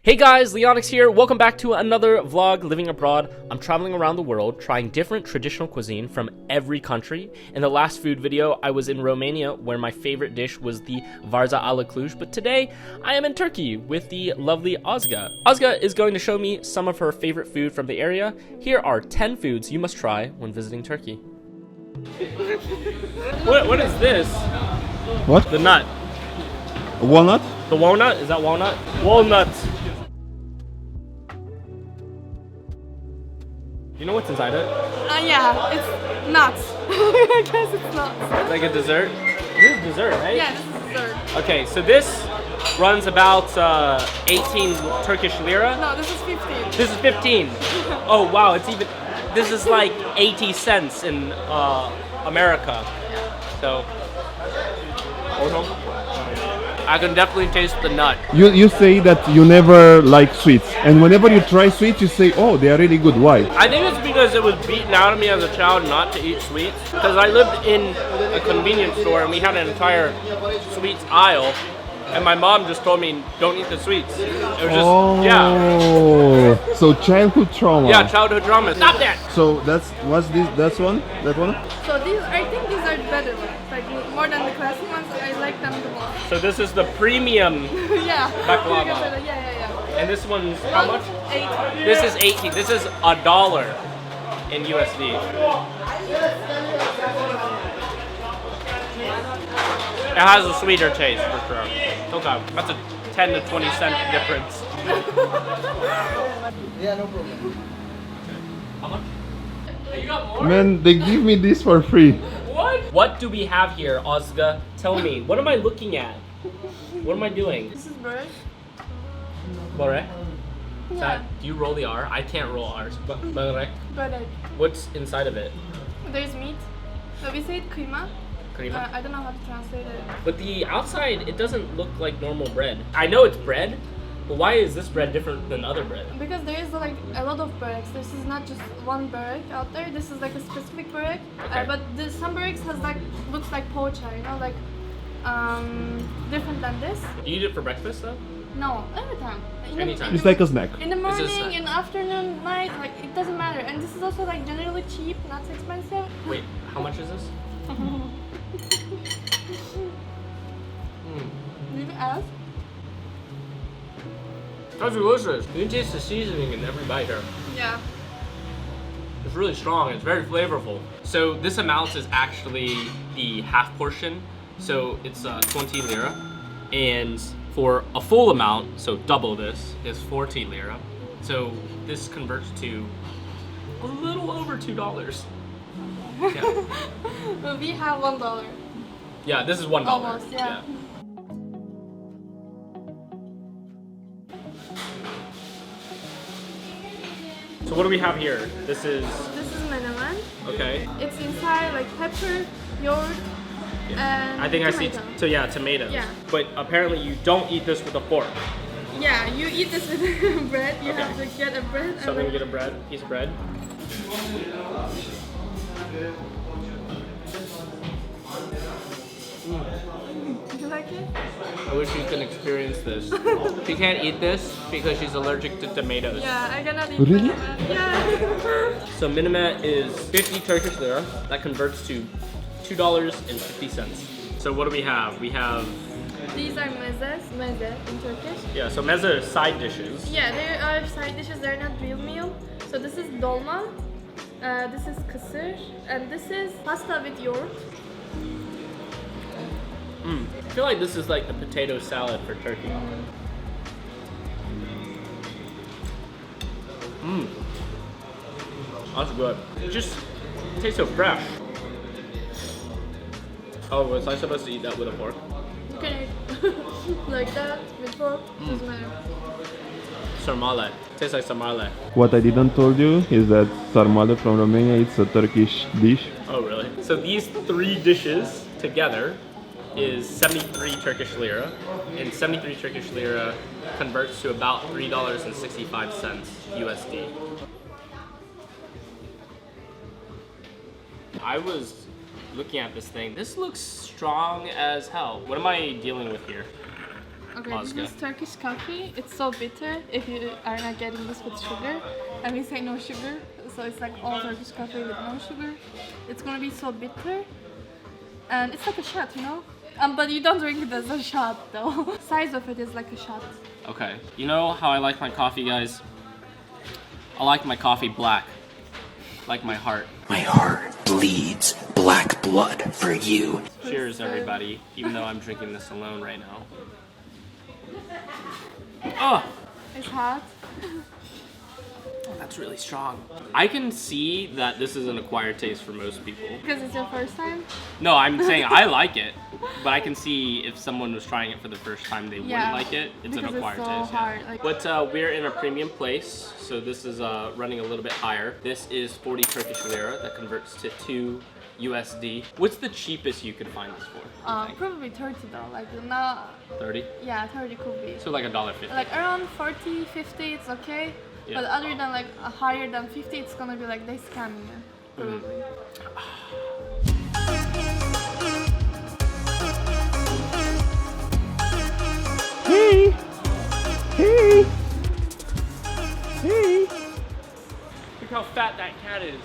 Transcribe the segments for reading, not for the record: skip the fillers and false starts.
Hey guys, Leonyx here. Welcome back to another vlog, Living Abroad. I'm traveling around the world, trying different traditional cuisine from every country. In the last food video, I was in Romania, where my favorite dish was the varza ala Cluj, but today, I am in Turkey with the lovely Ozga. Ozga is going to show me some of her favorite food from the area. Here are 10 foods you must try when visiting Turkey. What is this? What? The nut. A walnut? The walnut? Is that walnut? Walnuts. You know what's inside it? Yeah, it's nuts. I guess it's nuts. Like a dessert? This is dessert, right? Yeah, this is dessert. Okay, so this runs about 18 Turkish lira. No, this is 15. This is 15. Oh wow, it's even. This is like 80 cents in America. So, I can definitely taste the nut. You say that you never like sweets, and whenever you try sweets, you say, "Oh, they are really good." Why? I think it's because it was beaten out of me as a child not to eat sweets. Because I lived in a convenience store and we had an entire sweets aisle, and my mom just told me, "Don't eat the sweets." It was just So childhood trauma. yeah, childhood trauma. Stop that. So what's this? That one? So I think these are better ones. Like more than the classic ones, I like them the most. So this is the premium, Yeah. Baklava. Yeah. and this one's how much? 8. This is 18. This is $1 in USD. It has a sweeter taste for sure. Okay, that's a 10 to 20 cent difference. Yeah, no problem. How much? Hey, you got more? Man, they give me this for free. What? What do we have here, Ozga? Tell me. What am I looking at? What am I doing? This is bird. Borek? Yeah. Do you roll the R? I can't roll R's. Borek. Bird. What's inside of it? There's meat. So we say it kıyma. Krima? I don't know how to translate it. But the outside, it doesn't look like normal bread. I know it's bread, but why is this bread different than other bread? Because there is like a lot of bureks. This is not just one burek out there. This is like a specific burek. Okay. But some bureks has like looks like pocha, you know, like different than this. Do you eat it for breakfast though? No, every time. Anytime. It's like a snack. In the It's a morning, snack. in the afternoon, night, like it doesn't matter. And this is also like generally cheap, not so expensive. Wait, how much is this? Leave it as. That's delicious. You can taste the seasoning in every bite here. Yeah. It's really strong. It's very flavorful. So this amount is actually the half portion. So it's 20 lira. And for a full amount, so double this, is 40 lira. So this converts to a little over $2. Yeah, Well, we have $1. yeah, this is $1. Almost, yeah. So what do we have here? This is menemen. okay. It's inside like pepper, yogurt, and I think I see. tomato. So yeah, tomatoes. Yeah. But apparently you don't eat this with a fork. Yeah, you eat this with bread. You Okay. have to get a bread. So I'm and gonna get a piece of bread. Do you like it? I wish you could experience this. She can't eat this because she's allergic to tomatoes. Yeah, I cannot eat Really? menemen. Yeah. So minima is 50 Turkish lira. That converts to $2.50. So what do we have? We have These are meze in Turkish. yeah. So meze are side dishes. Yeah, they are side dishes. They're not real meal. So this is dolma. This is kısır, and this is pasta with yogurt. I feel like this is like the potato salad for Turkey. That's good. It just tastes so fresh. Oh, was I supposed to eat that with a fork? You can eat like that with fork. Doesn't matter. Sarmale. Tastes like sarmale. What I didn't told you is that sarmale from Romania, it's a Turkish dish. Oh, really? So these three dishes together is 73 Turkish lira, and 73 Turkish lira converts to about $3.65 USD. I was looking at this thing. This looks strong as hell. What am I dealing with here? Okay, Oscar. this is Turkish coffee. It's so bitter if you are not getting this with sugar. And we say no sugar, so it's like all Turkish coffee with no sugar. It's gonna be so bitter. And it's like a shot, you know? But you don't drink it as a shot though. Size of it is like a shot. Okay. You know how I like my coffee, guys? I like my coffee black. Like my heart. My heart bleeds black blood for you. Cheers, everybody. Even though I'm drinking this alone right now. Oh! It's hot. That's really strong. I can see that this is an acquired taste for most people. Because it's your first time? No, I'm saying I like it, but I can see if someone was trying it for the first time, they wouldn't like it. It's an because acquired it's so taste. hard. Yeah. Like, But we're in a premium place, so this is running a little bit higher. This is 40 Turkish lira. That converts to 2 USD. What's the cheapest you could find this for? you think? probably 30 though. Like not. 30? Yeah, 30 could be. So like $1.50. Like around 40, 50, it's okay. Yeah. But other than like higher than 50, it's gonna be like they scamming you. Probably. Hey! Hey! Hey! Look how fat that cat is.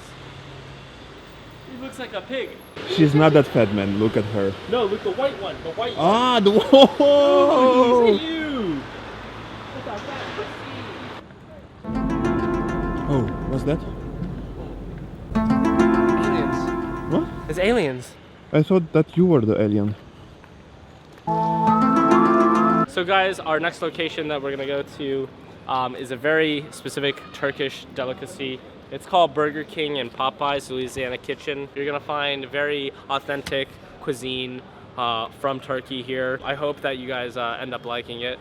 He looks like a pig. She's not that fat, man. Look at her. No, look, the white one. The white one. Ah, the Oh, whoa! he's you. Look how fat. Oh, what's that? Aliens. What? It's aliens. I thought that you were the alien. So guys, our next location that we're gonna go to is a very specific Turkish delicacy. It's called Burger King and Popeye's Louisiana Kitchen. You're gonna find very authentic cuisine from Turkey here. I hope that you guys end up liking it.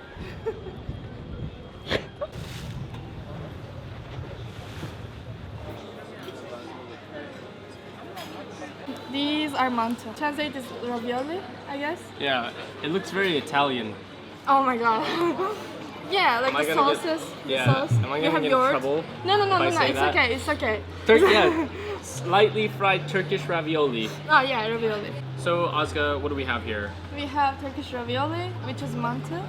These are manta. Translate is ravioli, I guess. Yeah, it looks very Italian. Oh my god. Yeah, like Am I the gonna sauces. Yeah, The sauce. am I You gonna have get in yours. trouble? No, if I say it's that? okay, it's okay. Yeah, slightly fried Turkish ravioli. Oh yeah, ravioli. So Ozga, what do we have here? We have Turkish ravioli, which is manta,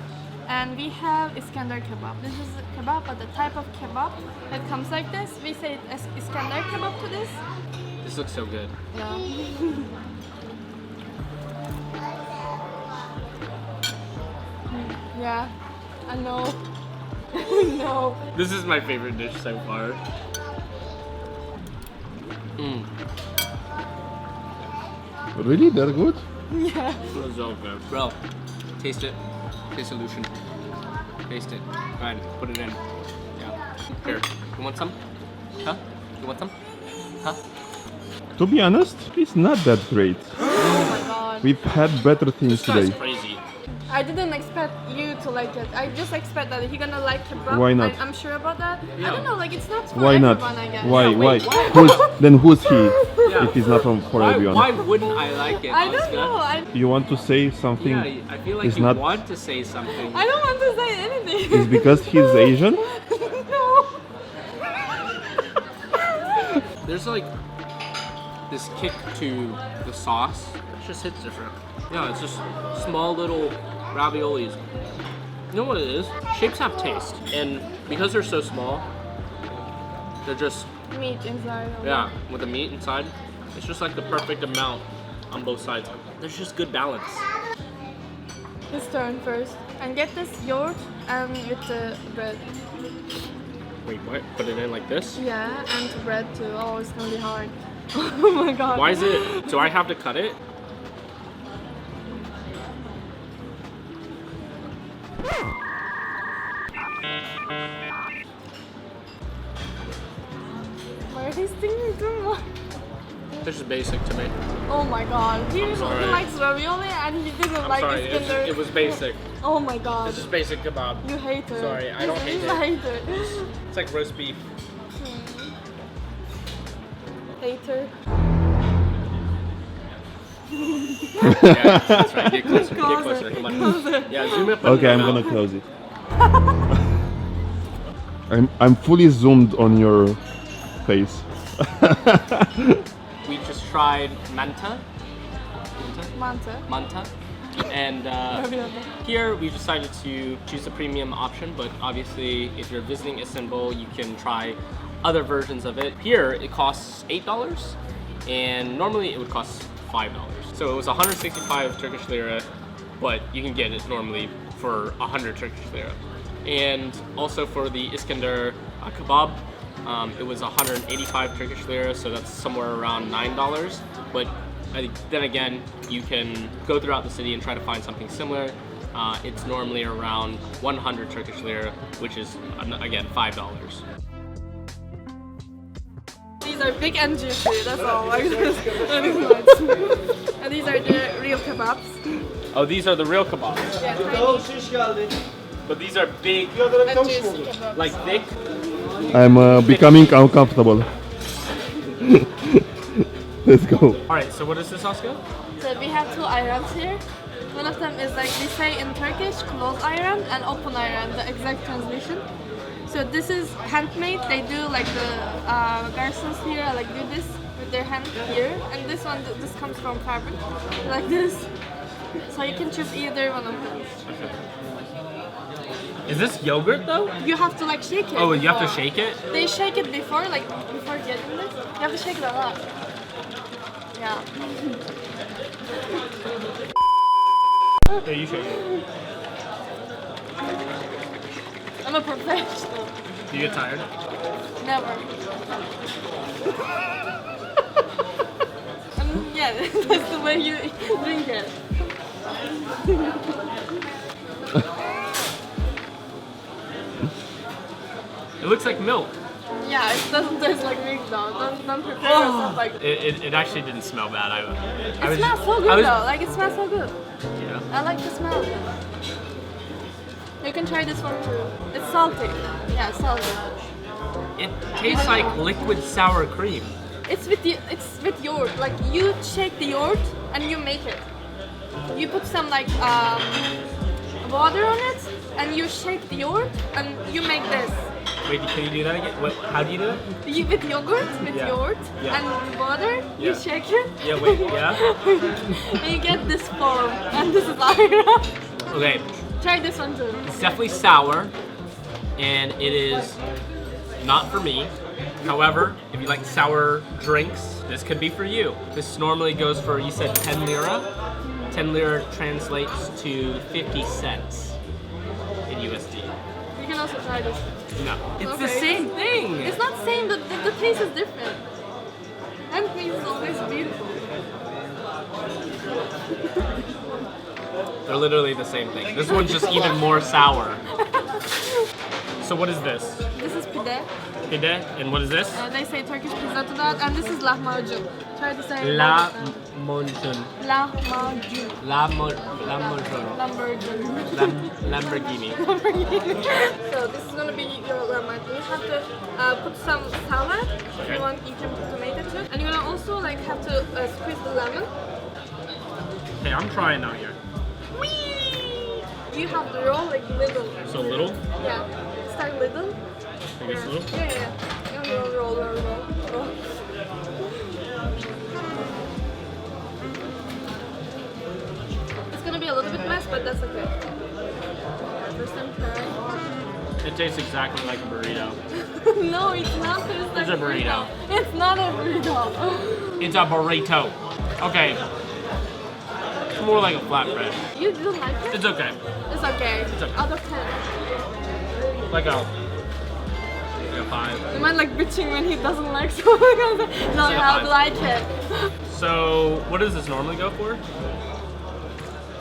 and we have Iskender kebab. This is a kebab, but the type of kebab that comes like this, we say Iskender kebab to this. This looks so good. Yeah. Yeah, I know. No. This is my favorite dish so far. Really? They're good? Yeah. It's so good. Bro, taste it. Taste solution. Taste it. Go ahead, put it in. Yeah. Here, you want some? Huh? You want some? Huh? To be honest, it's not that great. Oh my god. We've had better things This guy's today. crazy. I didn't expect you to like it. I just expect that you're gonna like kebab. Why not? I'm sure about that. Yeah. I don't know, like it's not for Why not? everyone, I guess. Why? Yeah, Why? wait, why? Then who's he? Yeah. If he's not for Why everyone. wouldn't I like it, I don't Ozga? know. You want to say something? Yeah, I feel like is you not- want to say something. I don't want to say anything. It's because he's Asian? No. There's like this kick to the sauce. It just hits different. Yeah, it's just small little raviolis. You know what it is? Shapes have taste, and because they're so small, they're just Meat inside. yeah, with the meat inside. It's just like the perfect amount on both sides. There's just good balance. His turn first. And get this yogurt and with the bread. Wait, what? Put it in like this? Yeah, and bread too. Oh, it's gonna be hard. Oh my god. Why is it? Do I have to cut it? Why are they singing too much? This is basic to me. Oh my god. He sorry. likes ravioli and he didn't I'm like sorry, Iskender. it was basic. Oh my god. It's just basic kebab. You hate it. Sorry, I don't hate He's it. a hater. It's like roast beef. Hater. Yeah, that's right. Get closer. Get Closer. closer. Come on. Closer. Yeah, zoom up. Okay, I'm gonna close it. I'm fully zoomed on your face. We just tried Manta. Manta. Manta. And here we decided to choose the premium option, but obviously if you're visiting Istanbul, you can try other versions of it. Here it costs $8 and normally it would cost $5. So it was 165 Turkish lira, but you can get it normally for 100 Turkish lira. And also for the Iskandar kebab, it was 185 Turkish lira, so that's somewhere around $9. But then again, you can go throughout the city and try to find something similar. It's normally around 100 Turkish lira, which is, again, $5. These are big and juicy, that's all. Like this. And these are the real kebabs. Oh, these are the real kebabs. Yeah, tiny But these are big, and juicy kebabs. like thick. I'm becoming uncomfortable. Let's go. Alright, so what is this, Oscar? So we have two irons here. One of them is like we say in Turkish, closed iron and open iron, the exact translation. So this is handmade. They do like the garçons here, like do this with their hand here, and this one, this comes from fabric, like this. So you can choose either one of them. Is this yogurt though? You have to like shake it. Oh, you have to before. shake it? They shake it before, like before getting this. You have to shake it a lot. Yeah. Yeah, you shake it. I'm a professional. Do you get tired? Never. Yeah, that's the way you drink it. It looks like milk. Yeah, it doesn't taste like milk though. Don't prepare yourself like it. It actually didn't smell bad. It smells so good though. Like it smells so good. Yeah. I like the smell of it. You can try this one too. It's salty. Yeah, salty. It tastes like liquid sour cream. It's with yogurt. Like you shake the yogurt and you make it. You put some like water on it and you shake the yogurt and you make this. Wait, can you do that again? What, how do you do it? With yogurt, Yeah. and water, you Yeah. shake it. Yeah, wait, yeah? And you get this form, and this is iron. Okay, Try this one too. it's definitely sour, and it is not for me. However, if you like sour drinks, this could be for you. This normally goes for, you said 10 lira? 10 lira translates to 50 cents in USD. You can also try this. No, it's the Okay. same thing. It's not the same, the taste is different. And taste is always beautiful. They're literally the same thing. This one's just even more sour. So what is this? This is pide. Pide? And what is this? They say Turkish pizza to that, and this is lahmacun. Try to say Lahmacun. lahmacun. Lahmacun. Lamborghini. Lamborghini. So this is gonna be your lahmacun. You have to put some salad. If Okay. you want, you can put tomato too. And you're gonna also like have to squeeze the lemon. Okay, I'm trying out here. Whee! You have to roll like little. So little? Yeah. Start little. I guess little? Yeah. You roll. It's gonna be a little bit mess, but that's okay. First time try. It tastes exactly like a burrito. No, it's not. It's a burrito. It's not a burrito. It's a burrito. Okay. It's more like a flatbread. You didn't like it? It's okay. It's okay. It's okay. Out of 10. Like a 5. The man like bitching when he doesn't like something. No, you like a have 5. to like it. So, what does this normally go for?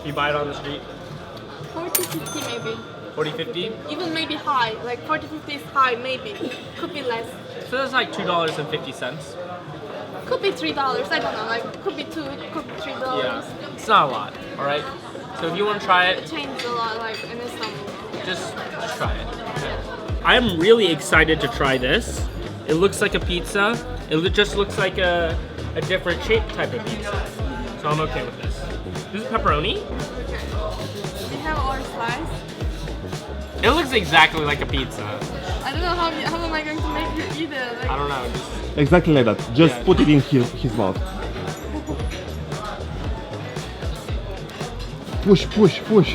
You buy it on the street? 40, 50 maybe. 40, 50? Even maybe high. Like 40, 50 is high maybe. Could be less. So that's like $2.50. Could be $3. I don't know. Like could be $2. Could be $3. Yeah. It's not a lot, alright? So if you want to try It it, changed a lot. Like in Istanbul. just try it. I'm really excited to try this. It looks like a pizza. It just looks like a different shape type of pizza. So I'm okay with this. This is pepperoni. Okay. We have our slice. It looks exactly like a pizza. I don't know how am I going to make you eat it. Like, I don't know. Just, Exactly like that. Just Yeah. put it in his mouth. Push, push, push.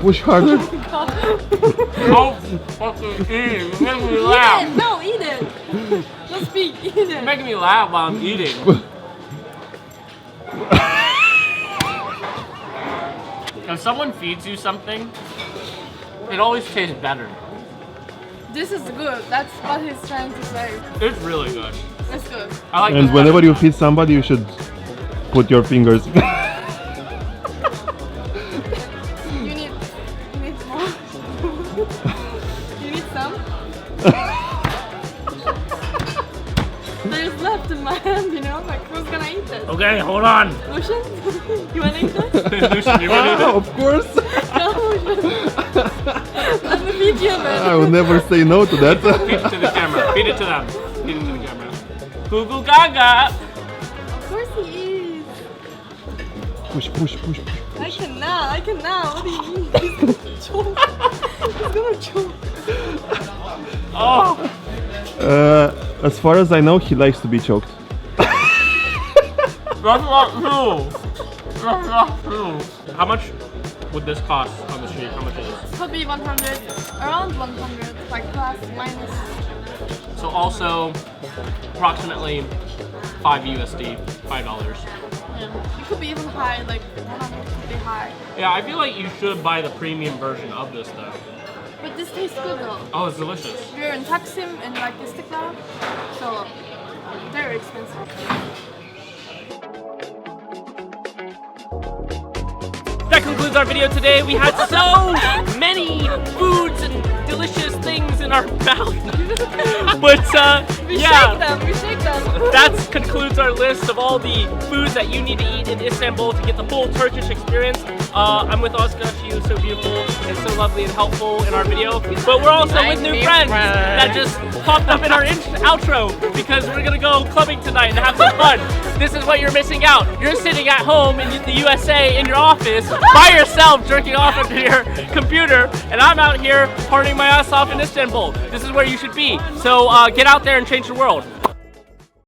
Push harder. I'll fucking eat it. You're making me Eat laugh. it! No, eat it! Don't speak, eat You're it! making me laugh while I'm eating. If someone feeds you something, it always tastes better. This is good, that's what he's trying to say. It's really good. It's good. I like And this whenever better. you feed somebody, you should put your fingers. You need more. You need some? There's left in my hand, you know? Like, who's gonna eat it? Okay, hold on. Lucian? You wanna eat this? Lucian, you want to eat it? Of course. No, Lucian. Let me feed you a bit. I will never say no to that. Feed it to the camera. Feed it to them. Feed it to the camera. Goo goo gaga. Of course he is. Push, push, push, push. I cannot. What do you mean? He's gonna choke. He's gonna choke. Oh, As far as I know, he likes to be choked. that's not true. That's not true. How much would this cost on the street? How much is it? Could be 100, around 100, like plus, minus. So also approximately 5 USD, $5. Yeah. It could be even high, like 100 could be high. Yeah, I feel like you should buy the premium version of this though. But this tastes good though. Oh, it's delicious. We're in Taksim and like Istiklal, so very expensive. That concludes our video today. We had so many foods and delicious things in our mouth. But We yeah, shake them. that concludes our list of all the foods that you need to eat in Istanbul to get the full Turkish experience. I'm with Oscar. She was so beautiful and so lovely and helpful in our video. But we're also with new friends that just popped up in our outro because we're gonna go clubbing tonight and have some fun. This is what you're missing out. You're sitting at home in the USA in your office by yourself jerking off into your computer, and I'm out here partying my ass off in Istanbul. This is where you should be. So get out there and change the world.